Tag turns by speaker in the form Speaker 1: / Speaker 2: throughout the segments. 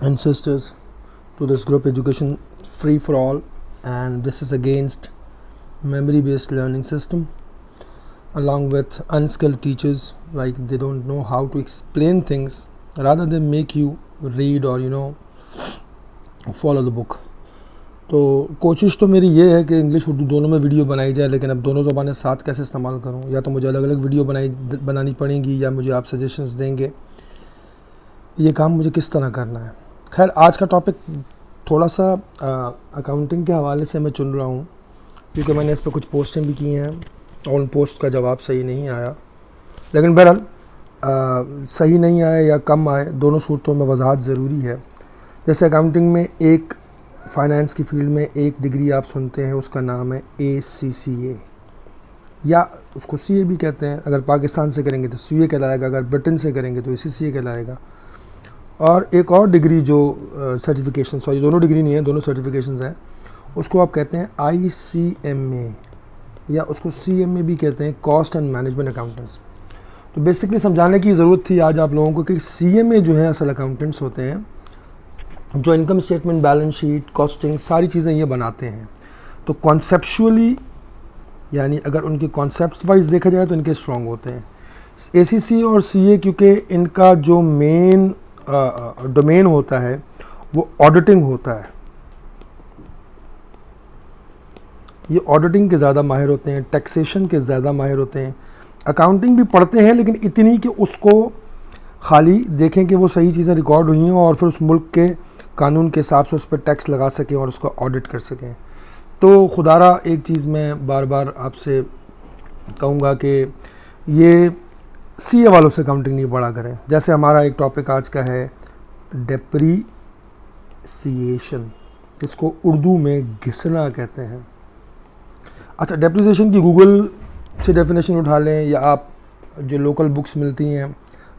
Speaker 1: and sisters, to this group education free for all, and this is against memory based learning system, along with unskilled teachers, like they don't know how to explain things, rather than make you read or follow the book. तो कोशिश तो मेरी ये है कि English Urdu दोनों में video बनाई जाए, लेकिन अब दोनों ज़बानें साथ कैसे इस्तेमाल करूँ, या तो मुझे अलग अलग वीडियो बनानी पड़ेंगी, या मुझे आप सजेशंस देंगे, ये काम मुझे किस तरह करना है। खैर, आज का टॉपिक थोड़ा सा अकाउंटिंग के हवाले से मैं चुन रहा हूँ, क्योंकि मैंने इस पर कुछ पोस्टें भी की हैं और उन पोस्ट का जवाब सही नहीं आया, लेकिन बहरहाल सही नहीं आया या कम आए, दोनों सूरतों में वजाहत ज़रूरी है। जैसे अकाउंटिंग में एक फाइनेंस की फील्ड में एक डिग्री आप सुनते हैं, उसका नाम है ACCA, या उसको CA भी कहते हैं। अगर पाकिस्तान से करेंगे तो CA कहलाएगा, अगर ब्रिटेन से करेंगे तो ACCA कहलाएगा। और एक और डिग्री जो सर्टिफिकेशन, सॉरी दोनों डिग्री नहीं है, दोनों सर्टिफिकेशंस हैं, उसको आप कहते हैं ICMA, या उसको CMA भी कहते हैं, कॉस्ट एंड मैनेजमेंट अकाउंटेंट्स। तो बेसिकली समझाने की ज़रूरत थी आज आप लोगों को कि CMA जो है असल अकाउंटेंट्स होते हैं, जो income statement, balance sheet, costing, सारी चीज़ें ये बनाते हैं। तो कॉन्सेप्चुअली, यानी अगर उनके कॉन्सेप्ट वाइज देखा जाए तो इनके स्ट्रॉन्ग होते हैं। ACCA और CA क्योंकि इनका जो मेन डोमेन होता है वो ऑडिटिंग होता है, ये ऑडिटिंग के ज़्यादा माहिर होते हैं, टैक्सेशन के ज़्यादा माहिर होते हैं। अकाउंटिंग भी पढ़ते हैं, लेकिन इतनी कि उसको खाली देखें कि वो सही चीज़ें रिकॉर्ड हुई हैं और फिर उस मुल्क के कानून के हिसाब से उस पर टैक्स लगा सकें और उसका ऑडिट कर सकें। तो खुदारा एक चीज़ मैं बार बार आपसे कहूँगा कि ये CA वालों से अकाउंटिंग नहीं पढ़ा करें। जैसे हमारा एक टॉपिक आज का है डेप्रीसिएशन, इसको उर्दू में घिसना कहते हैं। अच्छा, डेप्रीसिएशन की गूगल से डेफिनेशन उठा लें, या आप जो लोकल बुक्स मिलती हैं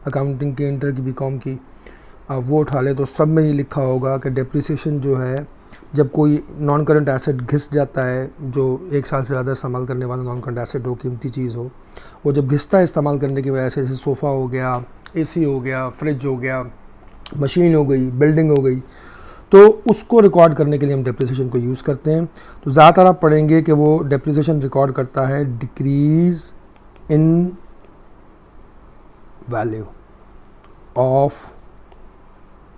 Speaker 1: अकाउंटिंग के, इंटर की, BCom की, आप वो उठा लें, तो सब में ये लिखा होगा कि डेप्रीसिएशन जो है जब कोई नॉन करंट एसेट घिस जाता है, जो 1 साल से ज़्यादा इस्तेमाल करने वाला नॉन करंट एसेट हो, कीमती चीज़ हो, वो जब घिसता है इस्तेमाल करने की वजह से, जैसे सोफ़ा हो गया, AC हो गया, फ्रिज हो गया, मशीन हो गई, बिल्डिंग हो गई, तो उसको रिकॉर्ड करने के लिए हम डेप्रीसिएशन को यूज़ करते हैं। तो ज़्यादातर आप पढ़ेंगे कि वो डेप्रीसिएशन रिकॉर्ड करता है decrease in value of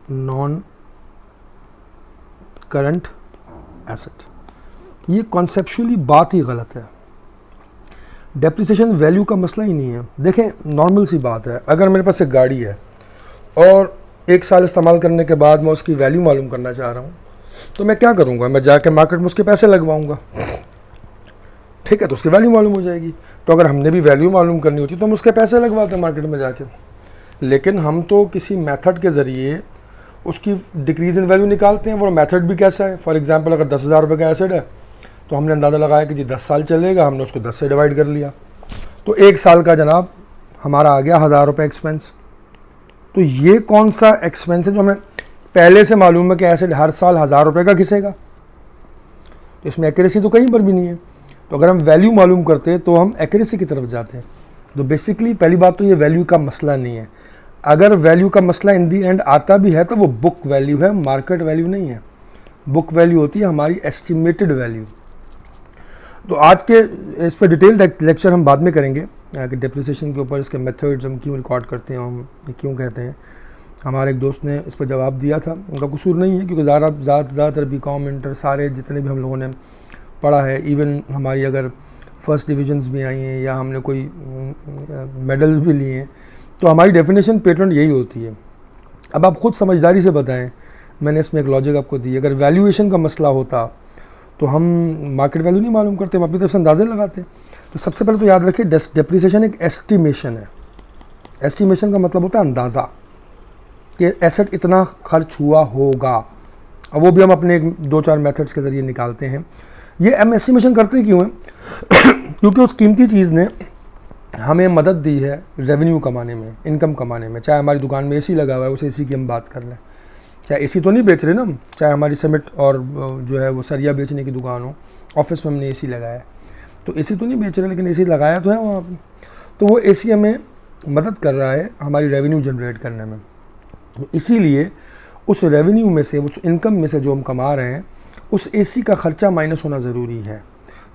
Speaker 1: non current asset. ये कॉन्सेप्चुअली बात ही गलत है। डेप्रिसिएशन वैल्यू का मसला ही नहीं है। देखें, नॉर्मल सी बात है, अगर मेरे पास एक गाड़ी है और 1 साल इस्तेमाल करने के बाद मैं उसकी वैल्यू मालूम करना चाह रहा हूँ, तो मैं क्या करूँगा, मैं जाके मार्केट में उसके पैसे लगवाऊँगा, ठीक है, तो उसकी वैल्यू मालूम हो जाएगी। तो अगर हमने भी वैल्यू मालूम करनी होती तो हम उसके पैसे लगवाते हैं मार्केट में जाके, लेकिन हम तो किसी मेथड के ज़रिए उसकी डिक्रीज इन वैल्यू निकालते हैं। वो मेथड भी कैसा है, फॉर एग्जांपल अगर 10,000 रुपये का एसेट है तो हमने अंदाज़ा लगाया कि जी 10 साल चलेगा, हमने उसको 10 से डिवाइड कर लिया, तो 1 साल का जनाब हमारा आ गया 1,000 रुपये एक्सपेंस। तो ये कौन सा एक्सपेंस है जो हमें पहले से मालूम है कि एसेट हर साल 1,000 रुपये का घिसेगा, तो इसमें एक्यूरेसी तो कहीं पर भी नहीं है। तो अगर हम वैल्यू मालूम करते तो हम एक्यूरेसी की तरफ जाते हैं। तो बेसिकली पहली बात तो ये वैल्यू का मसला नहीं है। अगर वैल्यू का मसला इन दी एंड आता भी है तो वो बुक वैल्यू है, मार्केट वैल्यू नहीं है। बुक वैल्यू होती है हमारी एस्टिमेटेड वैल्यू। तो आज के इस पर डिटेल लेक्चर हम बाद में करेंगे कि डेप्रिसिएशन के ऊपर, इसके मेथड्स हम क्यों रिकॉर्ड करते हैं, हम क्यों कहते हैं। हमारे एक दोस्त ने इस पर जवाब दिया था, उनका कसूर नहीं है, क्योंकि ज़्यादातर BCom, इंटर, सारे जितने भी हम लोगों ने पढ़ा है, इवन हमारी अगर फर्स्ट डिविजन्स भी आई हैं या हमने कोई मेडल्स भी लिए हैं, तो हमारी डेफिनेशन पेटेंट यही होती है। अब आप खुद समझदारी से बताएं, मैंने इसमें एक लॉजिक आपको दी, अगर वैल्यूएशन का मसला होता तो हम मार्केट वैल्यू नहीं मालूम करते, हम अपनी तरफ से अंदाजे लगाते। तो सबसे पहले तो याद रखिए, डेप्रिसिएशन एक एस्टिमेशन है। एस्टिमेशन का मतलब होता है अंदाज़ा कि एसेट इतना खर्च हुआ होगा, और वो भी हम अपने 2-4 मेथड्स के ज़रिए निकालते हैं। ये हम एस्टिमेशन करते क्यों हैं क्योंकि उस कीमती चीज़ ने हमें मदद दी है रेवेन्यू कमाने में, इनकम कमाने में। चाहे हमारी दुकान में AC लगा हुआ है, उस AC की हम बात कर लें, चाहे AC तो नहीं बेच रहे ना हम, चाहे हमारी सीमेंट और जो है वो सरिया बेचने की दुकान हो, ऑफिस में हमने AC लगाया है, तो AC तो नहीं बेच रहे, लेकिन AC लगाया तो है वहाँ पर। तो वो AC हमें मदद कर रहा है हमारी रेवेन्यू जनरेट करने में। तो इसीलिए उस रेवेन्यू में से, उस इनकम में से जो हम कमा रहे हैं, उस एसी का ख़र्चा माइनस होना ज़रूरी है।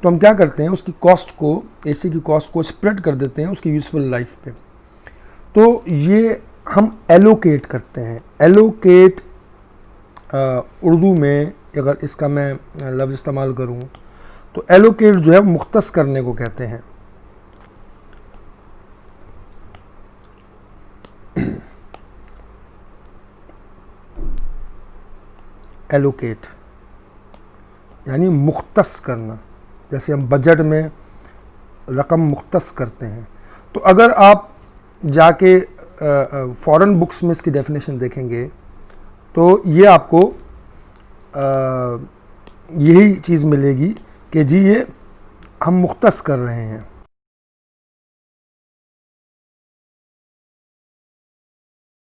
Speaker 1: तो हम क्या करते हैं, उसकी कॉस्ट को, एसी की कॉस्ट को स्प्रेड कर देते हैं उसकी यूज़फुल लाइफ पे। तो ये हम एलोकेट करते हैं। एलोकेट उर्दू में अगर इसका मैं लफ्ज़ इस्तेमाल करूँ तो एलोकेट जो है मुख्तस करने को कहते हैं। एलोकेट यानी मुख्तस करना, जैसे हम बजट में रकम मुख्तस करते हैं। तो अगर आप जाके फॉरेन बुक्स में इसकी डेफिनेशन देखेंगे तो ये आपको यही चीज़ मिलेगी कि जी ये हम मुख्तस कर रहे हैं।